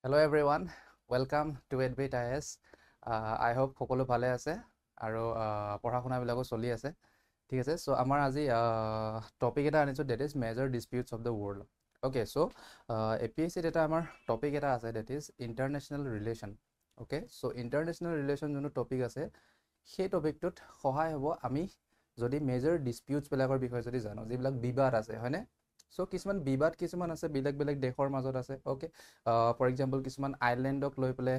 Hello everyone, welcome to Edbit IS. I hope সকলো ভালে আছে আৰু পঢ়া শুনা বিলাকো চলি আছে ঠিক আছে সো আমাৰ আজি টপিক এটা আনিছো that is major disputes of the world. Okay, so APSC এটা আমাৰ টপিক এটা আছে that is international relation. Okay, so international relation যোনটো টপিক আছে সেই টপিকটোত সহায় হ'ব আমি যদি মেজৰ ডিসপিউটছ বিলাকৰ বিষয়ে যদি জানো যিবিলাক বিবাদ আছে হয়নে সো কিছুমান বিবাদ কিছুমান আছে বেলেগ বেলেগ দেশৰ মাজত আছে ওকে ফৰ এক্সাম্পল কিছুমান আইল্যান্ডক লৈ পেলে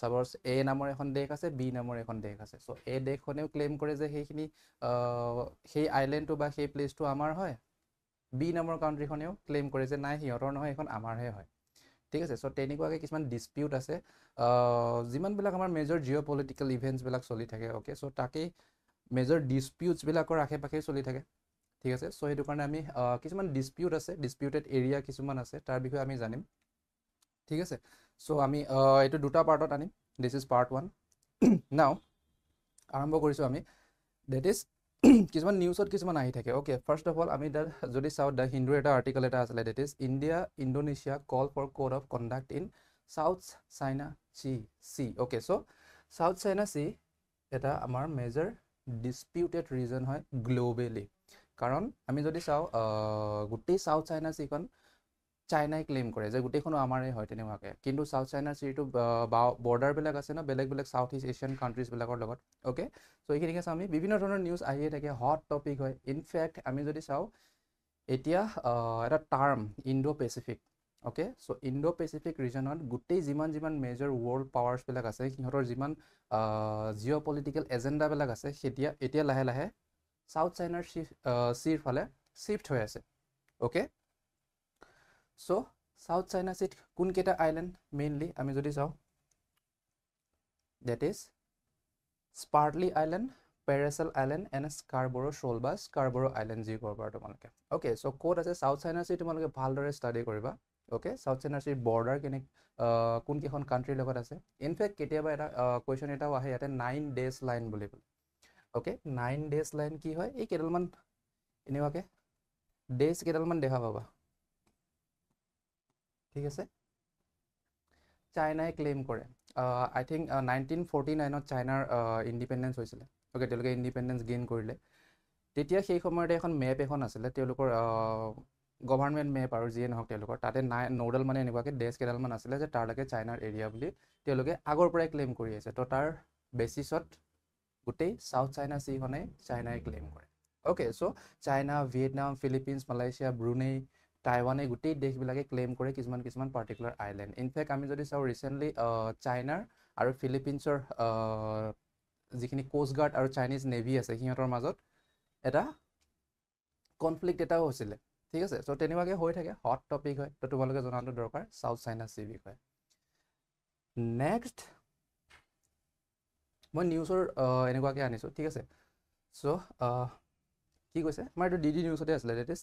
সাপোজ এ নামৰ এখন দেশ আছে বি নামৰ এখন দেশ আছে সো এ দেশখনেও ক্লেইম কৰে যে সেইখিনি সেই আইল্যান্ডটো বা সেই প্লেসটো আমাৰ হয় বি নামৰ কাউন্ট্ৰিখনেও ক্লেইম কৰে যে নাই সিহঁতৰ নহয় এখন আমাৰহে হয় ঠিক আছে সো তেনেকুৱাকৈ কিছুমান ডিসপিউট আছে যিমানবিলাক আমাৰ মেজৰ জিঅ' পলিটিকেল ইভেন্টছবিলাক চলি থাকে ওকে সো তাকেই মেজৰ ডিসপিউটছবিলাকৰ আশে পাশে চলি থাকে ঠিক আছে সো সেইটো কাৰণে আমি কিছুমান ডিসপিউট আছে ডিসপিউটেড এৰিয়া কিছুমান আছে তাৰ বিষয়ে আমি জানিম ঠিক আছে সো আমি এইটো দুটা পাৰ্টত আনিম দিস ইজ পাৰ্ট 1 নাও আৰম্ভ কৰিছো আমি দ্যাট ইজ কিছুমান নিউজত কিছুমান আহি থাকে ওকে ফাৰ্স্ট অফ অল আমি যদি চাও দা হিন্দু এটা আৰ্টিকেল এটা আছিলে that is India Indonesia call for code of conduct in South China Sea okay so South China Sea এটা আমাৰ মেজৰ ডিসপিউটেড ৰিজন হয় গ্লোবেলি কাৰণ আমি যদি চাও গোটেই সাউথ চাইনা সিখন চাইনাই ক্লেইম কৰে যে গোটেইখনো আমাৰেই হয় তেনেকুৱাকৈ কিন্তু সাউথ চাইনা চিটো বৰ্ডাৰবিলাক আছে ন বেলেগ বেলেগ সাউথ ইষ্ট এছিয়ান কাণ্ট্ৰিজবিলাকৰ লগত ওকে সো এইখিনিকে চাওঁ আমি বিভিন্ন ধৰণৰ নিউজ আহিয়ে থাকে হট টপিক হয় ইনফেক্ট আমি যদি চাওঁ এতিয়া এটা term Indo Pacific okay so Indo Pacific ৰিজনত গোটেই যিমান মেজৰ ৱৰ্ল্ড পাৱাৰ্ছবিলাক আছে সিহঁতৰ যিমান জিঅ' পলিটিকেল এজেণ্ডাবিলাক আছে এতিয়া লাহে লাহে সাউথ চাইনাৰ চিৰ ফালে শিফ্ট হৈ আছে ওকে সো সাউথ চাইনা চিত কোনকেইটা আইল্যান্ড মেইনলি আমি যদি চাওঁ that is Spratly island Paracel island and Scarborough Shoal বা স্কাৰবৰো আইল্যান্ড যি ক'ব পাৰা তোমালোকে ওকে সো ক'ত আছে সাউথ চাইনা চি তোমালোকে ভালদৰে ষ্টাডি কৰিবা ওকে সাউথ চাইনা চিৰ বৰ্ডাৰ কোনকেইখন কাণ্ট্ৰিৰ লগত আছে ইনফেক্ট কেতিয়াবা এটা কুৱেশ্যন এটাও আহে ইয়াতে 9 ডেজ লাইন বুলি ক'লে ওকে 9 ডেজ লাইন কি হয় এই কেইডালমান এনেকুৱাকৈ ডেজ কেইডালমান দেখা পাবা ঠিক আছে চাইনাই ক্লেইম কৰে আই থিংক 1949ত চাইনাৰ ইণ্ডিপেণ্ডেঞ্চ হৈছিলে ওকে তেওঁলোকে ইণ্ডিপেণ্ডেঞ্চ গেইন কৰিলে তেতিয়া সেই সময়তে এখন মেপ এখন আছিলে তেওঁলোকৰ গভৰ্ণমেণ্ট মেপ আৰু যিয়ে নহওক তেওঁলোকৰ তাতে ন'ডেল মানে এনেকুৱাকৈ ডেজ কেইডালমান আছিলে যে তাৰলৈকে চাইনাৰ এৰিয়া বুলি তেওঁলোকে আগৰ পৰাই ক্লেইম কৰি আছে তো তাৰ বেচিছত গোটেই সাউথ চাইনা চিখনে চাইনাই ক্লেইম কৰে okay so China Vietnam Philippines Malaysia Brunei টাইৱানে গোটেই দেশবিলাকে ক্লেইম কৰে কিছুমান পাৰ্টিকুলাৰ আইল্যান্ড ইনফেক্ট আমি যদি চাওঁ ৰিচেণ্টলি চাইনাৰ আৰু ফিলিপিন্সৰ যিখিনি কোষ্ট গাৰ্ড আৰু চাইনিজ নেভি আছে সিহঁতৰ মাজত এটা কনফ্লিক্ট এটাও হৈছিলে ঠিক আছে সো তেনেকুৱাকৈ হৈ থাকে হট টপিক হয় তো তোমালোকে জনাটো দৰকাৰ সাউথ চাইনা চি বিষয়ে নেক্সট মই নিউজৰ এনেকুৱাকৈ আনিছোঁ ঠিক আছে সো কি কৈছে আমাৰ এইটো ডি নিউজতে আছিলে that is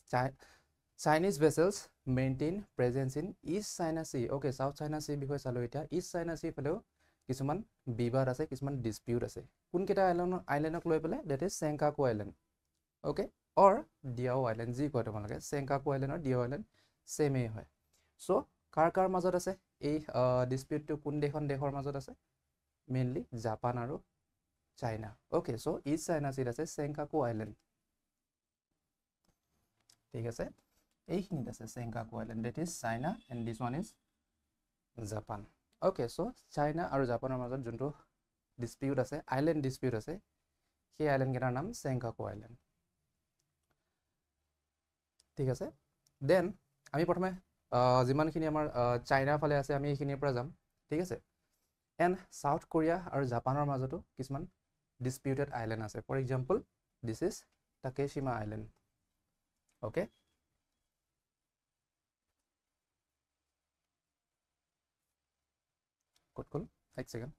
Chinese vessels maintain presence in East China Sea okay South China Sea বিষয়ে চালোঁ এতিয়া ইষ্ট চাইনা চি ফালেও কিছুমান বিবাদ আছে কিছুমান ডিসপিউট আছে কোনকেইটা আইল্যান্ডক লৈ পেলাই that is Senkaku island okay or Diaoyu island যি কয় তোমালোকে চেংকাকু আইল্যান্ড আৰু ডিয়াও আইল্যান্ড সেমেই হয় সো কাৰ মাজত আছে এই ডিসপিউটটো কোন দেশৰ মাজত আছে মেইনলি জাপান আৰু China okay so East China চিত আছে চেংকাকু আইল্যান্ড ঠিক আছে এইখিনিত আছে Senkaku island that is China and this one is Japan okay so China আৰু জাপানৰ মাজত যোনটো ডিসপিউট আছে আইল্যান্ড ডিসপিউট আছে সেই আইল্যান্ডকেইটাৰ নাম চেংকাকু আইল্যান্ড ঠিক আছে দেন আমি প্ৰথমে যিমানখিনি আমাৰ চাইনাৰ ফালে আছে আমি এইখিনিৰ পৰা যাম ঠিক আছে এণ্ড সাউথ কোৰিয়া আৰু জাপানৰ মাজতো কিছুমান ডিসপিউটেড আইল্যান্ড আছে for example this is Takeshima island okay ক'ত গ'ল এক second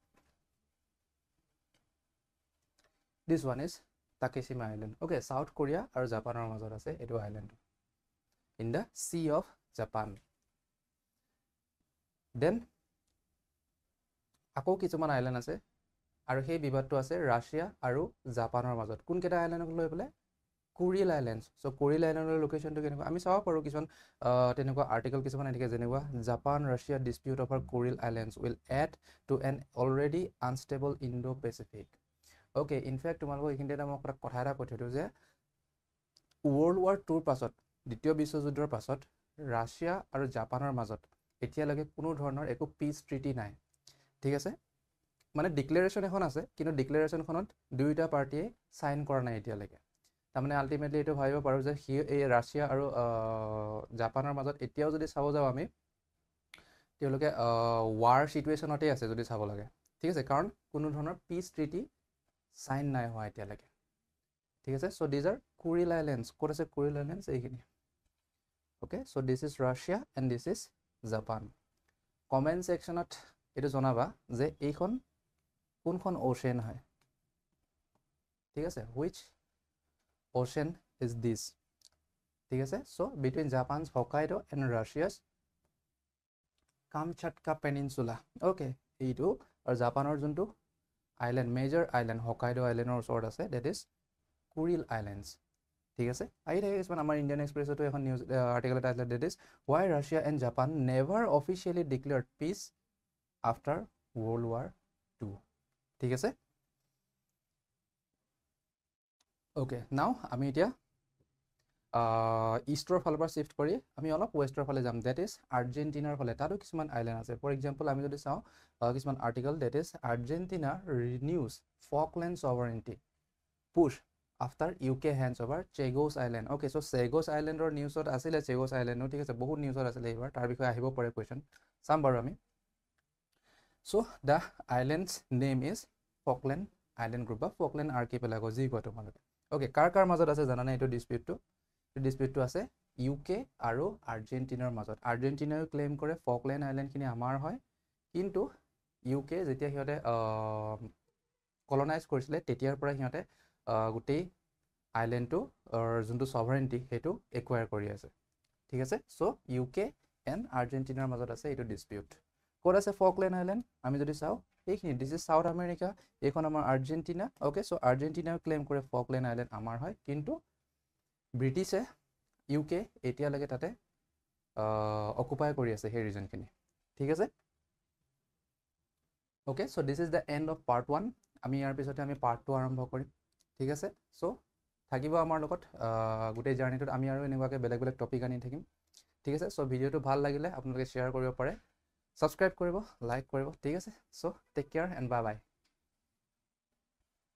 this one is Takeshima island okay South Korea আৰু জাপানৰ মাজত আছে এইটো island in the Sea of Japan then আকৌ কিছুমান আইল্যান্ড আছে আৰু সেই বিবাদটো আছে ৰাছিয়া আৰু জাপানৰ মাজত কোনকেইটা আইল্যান্ডক লৈ পেলাই কুৰিল আইলেণ্ডছ চ' কুৰিল আইলেণ্ডৰ লোকেশ্যনটো কেনেকুৱা আমি চাব পাৰোঁ কিছুমান তেনেকুৱা আৰ্টিকেল কিছুমান এনেকৈ যেনেকুৱা Japan Russia dispute over Kuril islands will add to an already unstable Indo Pacific okay in fact তোমালোকক এইখিনিতে এটা মই কথা এটা কৈ থৈ দিওঁ যে ৱৰ্ল্ড ৱাৰ 2ৰ পাছত দ্বিতীয় বিশ্বযুদ্ধৰ পাছত ৰাছিয়া আৰু জাপানৰ মাজত এতিয়ালৈকে কোনো ধৰণৰ একো পিচ ট্ৰিটি নাই ঠিক আছে মানে ডিক্লেৰেশ্যন এখন আছে কিন্তু ডিক্লেৰেশ্যনখনত দুয়োটা পাৰ্টিয়ে চাইন কৰা নাই এতিয়ালৈকে তাৰমানে আল্টিমেটলি এইটো ভাবিব পাৰোঁ যে এই ৰাছিয়া আৰু জাপানৰ মাজত এতিয়াও যদি চাব যাওঁ আমি তেওঁলোকে ৱাৰ ছিটুৱেশ্যনতেই আছে যদি চাব লাগে ঠিক আছে কাৰণ কোনো ধৰণৰ পিচ ট্ৰিটি চাইন নাই হোৱা এতিয়ালৈকে ঠিক আছে so' these are Kuril islands ক'ত আছে কুৰিল আইলেণ্ডছ এইখিনি okay so' this is Russia and this is Japan comment ছেকশ্যনত এইটো জনাবা যে এইখন কোনখন অ'চেন হয় ঠিক আছে হুইচ অ'চেন ইজ দিছ ঠিক আছে so' between Japan's Hokkaido and Russia's Kamchatka peninsula okay এইটো আৰু জাপানৰ যোনটো আইলেণ্ড মেজৰ আইলেণ্ড হকাইডো আইলেণ্ডৰ ওচৰত আছে ডেট ইজ কুৰিল আইলেণ্ডছ ঠিক আছে আহি থাকে কিছুমান আমাৰ ইণ্ডিয়ান এক্সপ্ৰেছতো এখন নিউজ আৰ্টিকেল এটা আছিলে that is why Russia and Japan never officially declared peace after world war 2 ঠিক আছে অ'কে নাও আমি এতিয়া ইষ্টৰ ফালৰ পৰা শ্বিফ্ট কৰি আমি অলপ ৱেষ্টৰ ফালে যাম ডেট ইজ আৰ্জেণ্টিনাৰ ফালে তাতো কিছুমান আইলেণ্ড আছে ফৰ এক্সাম্পল আমি যদি চাওঁ কিছুমান article that is Argentina renews Falkland sovereignty push after UK hands over Chagos island okay so' Chagos আইলেণ্ডৰ নিউজত আছিলে চেগোছ আইলেণ্ডো ঠিক আছে বহুত নিউজত আছিলে এইবাৰ তাৰ বিষয়ে আহিব পাৰে কুৱেশ্যন চাম বাৰু আমি so' the islands name is Falkland island group বা ফকলেণ্ড আৰ্কিপেলাগো যি কয় তোমালোকে অ'কে কাৰ মাজত আছে জানানে এইটো ডিছপিউটটো আছে UK আৰু আৰ্জেণ্টিনাৰ মাজত আৰ্জেণ্টিনাও ক্লেইম কৰে ফকলেণ্ড আইলেণ্ডখিনি আমাৰ হয় কিন্তু UK যেতিয়া সিহঁতে কলনাইজ কৰিছিলে তেতিয়াৰ পৰা সিহঁতে গোটেই আইলেণ্ডটো যোনটো ছভাৰেণ্টি সেইটো একুৱায়াৰ কৰি আছে ঠিক আছে চ' UK এণ্ড আৰ্জেণ্টিনাৰ মাজত আছে এইটো ডিছপিউট ক'ত আছে ফকলেণ্ড আইলেণ্ড আমি যদি চাওঁ এইখিনি দিছ ইজ চাউথ আমেৰিকা এইখন আমাৰ আৰ্জেণ্টিনা অ'কে চ' আৰ্জেণ্টিনাও ক্লেইম কৰে ফকলেণ্ড আইলেণ্ড আমাৰ হয় কিন্তু ব্ৰিটিছে UK এতিয়ালৈকে তাতে অকুপাই কৰি আছে সেই ৰিজনখিনি ঠিক আছে okay so' this is the and off part 1 আমি ইয়াৰ পিছতে আমি পাৰ্ট 2 আৰম্ভ কৰিম ঠিক আছে চ' থাকিব আমাৰ লগত গোটেই জাৰ্ণিটোত আমি আৰু এনেকুৱাকৈ বেলেগ টপিক আনি থাকিম ঠিক আছে চ' ভিডিঅ'টো ভাল লাগিলে আপোনালোকে শ্বেয়াৰ কৰিব পাৰে ছাবস্ক্ৰাইব কৰিব লাইক কৰিব ঠিক আছে so' take care and bye by